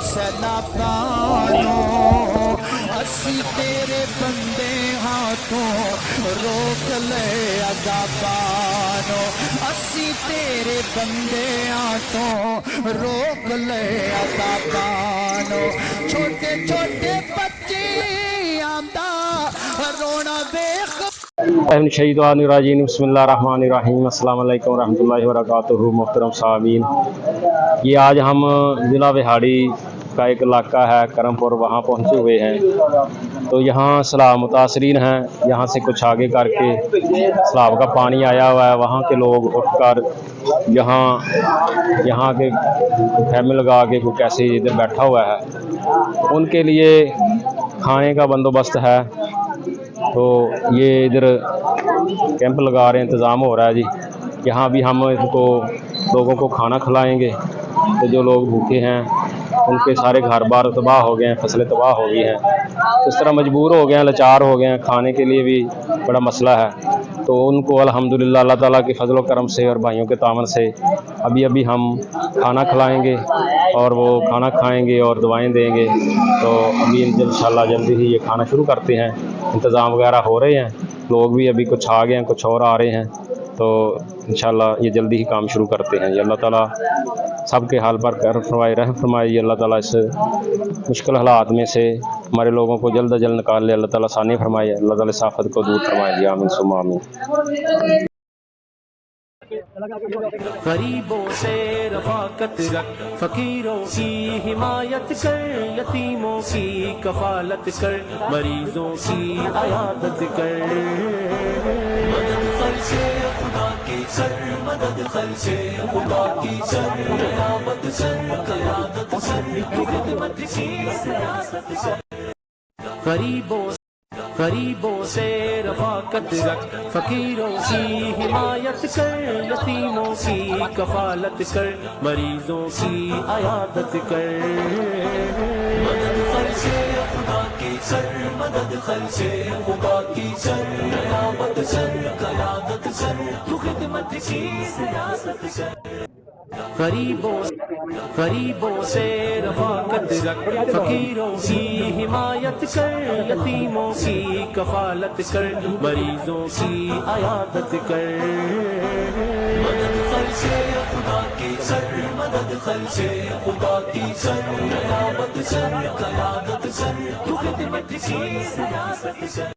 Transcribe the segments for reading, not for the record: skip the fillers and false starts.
सैलाबानो असी तेरे बंदे हाथों रोक ले अदाबानो असी तेरे बंदे हाथों रोक ले अदाबानो छोटे छोटे बच्चे आंदा रोना देख बिस्मिल्लाहिर्रहमानिर्रहीम अस्सलाम वालेकुम रहमतुल्लाहि व बरकातुहू। मोहतरम सामीन, ये आज हम ज़िला विहाड़ी का एक इलाका है करमपुर, वहाँ पहुँचे हुए हैं। तो यहाँ सैलाब मुतासरीन हैं। यहाँ से कुछ आगे करके सैलाब का पानी आया हुआ है। वहाँ के लोग उठकर यहाँ के फैमिली लगा के कोई कैसे इधर बैठा हुआ है, उनके लिए खाने का बंदोबस्त है। तो ये इधर कैंप लगा रहे हैं, इंतज़ाम हो रहा है जी। यहाँ भी हम इनको लोगों को खाना खिलाएंगे। तो जो लोग भूखे हैं उनके सारे घर बार तबाह हो गए हैं, फसलें तबाह हो गई हैं, इस तरह मजबूर हो गए हैं, लाचार हो गए हैं। खाने के लिए भी बड़ा मसला है। तो उनको अल्हम्दुलिल्लाह अल्लाह ताला के फजल करम से और भाइयों के तावन से अभी हम खाना खिलाएंगे और वो खाना खाएंगे और दवाएं देंगे। तो अभी इंशाल्लाह जल्दी ही ये खाना शुरू करते हैं। इंतज़ाम वगैरह हो रहे हैं, लोग भी अभी कुछ आ गए हैं, कुछ और आ रहे हैं। तो इंशाल्लाह ये जल्दी ही काम शुरू करते हैं। ये अल्लाह ताला सबके हाल पर कर फरमाए, रहम फरमाए। ये अल्लाह ताला इस मुश्किल हालात में से हमारे लोगों को जल्द अज जल्द निकाल ले। अल्लाह ताला आसानी फरमाए, अल्लाह ताला इस आफत को दूर फरमाए जी। आमीन सुम्मा आमीन। गरीबों से रफाकत रख, फकीरों की हिमायत कर, यतीमों की कफालत कर, मरीजों की अयादत कर। मदद खर्चे खुदा की कर, मदद खर्चे खुदा की कर, कयामत कर, कयादत कर, खिदमत की सियासत कर। गरीबों से रफाकत रख, फकीरों की हिमायत कर, यतीमों की कफालत कर, मरीजों की अयादत कर। मदद खर्चे खुदा की कर, मदद खर्चे खुदा की कर, कयामत कर, कयादत कर, तू खिदमत की सियासत कर। गरीबों से रफाकत रख, फकीरों की हिमायत कर, यतीमों की कफालत कर, मरीजों की अयादत कर। मदद खर्चे खुदा की कर, मदद खर्चे खुदा की कर, कयामत कर, कयादत कर, तू खिदमत की सियासत कर।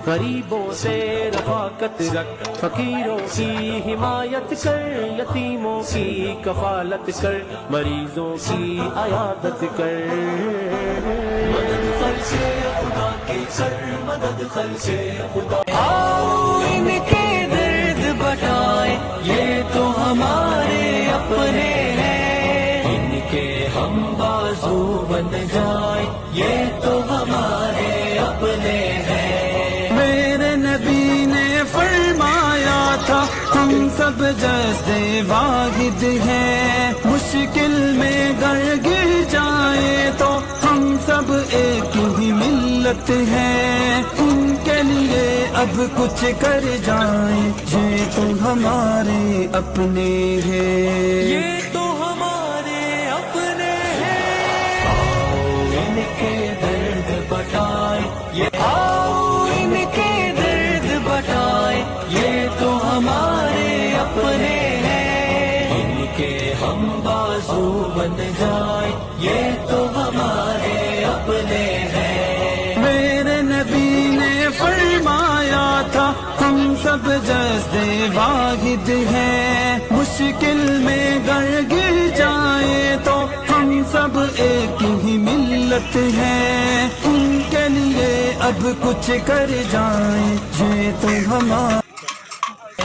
गरीबों से रफाकत रख, फकीरों की हिमायत कर, यतीमों की कफालत कर, मरीजों की अयादत कर। मदद खर्चे खुदा की कर, मदद खर्चे खुदा। आओ इनके दर्द बटाए, ये तो हमारे अपने हैं, इनके हम बाजू बन जाए, ये तो हमारे अपने हैं। मेरे नबी ने फरमाया था हम सब जैसे वाहिद हैं, मुश्किल में गर गिर जाए तो हम सब एक ही मिल्लत हैं। उनके लिए अब कुछ कर जाए, ये तो हमारे अपने हैं, ये तो हमारे अपने हैं। आओ इनके दर्द बटाए, ये आओ इनके दर्द बटाए, ये तो हमारे अपने हैं, इनके हम बाजू बन जाए, ये तो हमारे अपने हैं। मेरे नबी ने फरमाया था हम सब जैसे वाहिद हैं, मुश्किल में गर गिर जाए तो हम सब एक ही मिल्लत हैं। उनके लिए अब कुछ कर जाए, ये तो हमारा।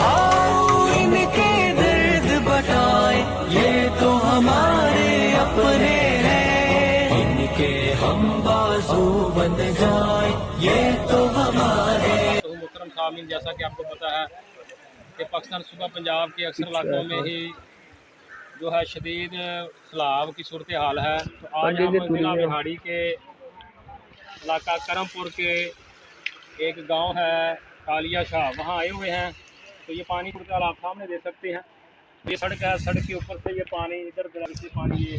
आओ इनके दर्द बटाए, ये तो हमारे अपने हैं, इनके हम बाजू बन जाए, ये तो हमारे। मोहतरम सामीन, जैसा कि आपको पता है कि पाकिस्तान सूबा पंजाब के अक्सर इलाकों में ही जो है शदीद सैलाब की सूरत हाल है। तो आज हम जिला विहाड़ी के इलाका करमपुर के एक गांव है कालिया शाह, वहां आए हुए हैं। तो ये पानी सूरत हाल आप सामने देख सकते हैं। یہ سڑک ہے, سڑک کے اوپر سے یہ پانی ادھر درخت سے پانی یہ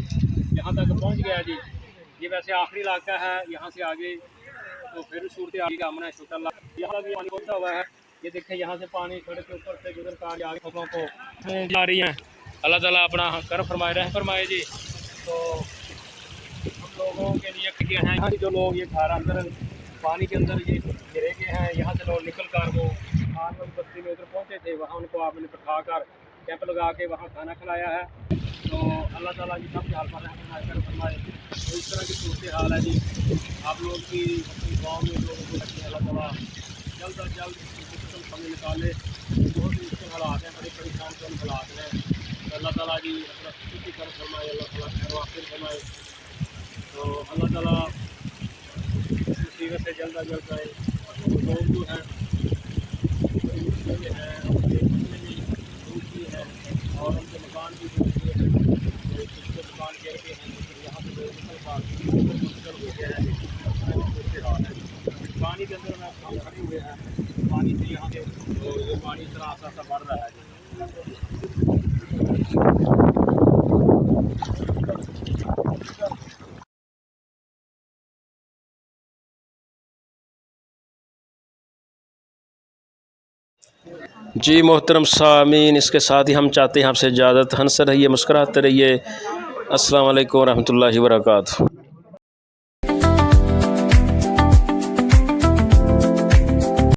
یہاں تک پہنچ گیا ہے جی. یہ ویسے آخری علاقہ ہے, یہاں سے آگے تو پھر صورت حال کا امن ہے شکر اللہ. یہاں بھی پانی پہنچا ہوا ہے, یہ دیکھیں یہاں سے پانی سڑک کے اوپر سے گزر کر آگے فصلوں کو جا رہی ہیں. اللہ تعالیٰ اپنا کرم فرمائے, رحم فرمائے جی. تو لوگوں کے لیے کیا ہیں یہاں جو لوگ یہ گھر اندر پانی کے اندر یہ گرے گئے ہیں, یہاں سے لوگ نکل کر وہ آج بستی میں ادھر پہنچے تھے, وہاں ان کو آپ نے بٹھا کر کیمپ لگا کے وہاں کھانا کھلایا ہے. تو اللہ تعالیٰ جی سب کے حال پر رحم فرمائے, کرم فرمائے. تو اس طرح کی صورت حال ہے جی. آپ لوگ بھی اپنی گاؤں میں لوگوں کو رکھیں, اللہ تعالیٰ جلد از جلد پانی نکالے. بہت ہی مشکل حالات ہیں, بڑے پریشان کن حالات ہیں. اللہ تعالیٰ جی اپنا خصوصی کرم فرمائے, اللہ تعالیٰ خیر واقع فرمائے. تو اللہ تعالیٰ مصیبت سے جلد از جلد آئے. لوگ جو ہیں ہیں دوسری ہے اور ان کے مکان بھی مکان گر کے ہیں, یہاں سے لوگ نکل ہو گیا ہے. پانی کے اندر میں کھڑے ہوئے ہیں, پانی سے یہاں سے یہ پانی اس طرح آسا بڑھ رہا ہے. جی محترم سامعین, اس کے ساتھ ہی ہم چاہتے ہیں آپ سے اجازت. ہنستے رہیے, مسکراتے رہیے. السلام علیکم ورحمۃ اللہ وبرکاتہ.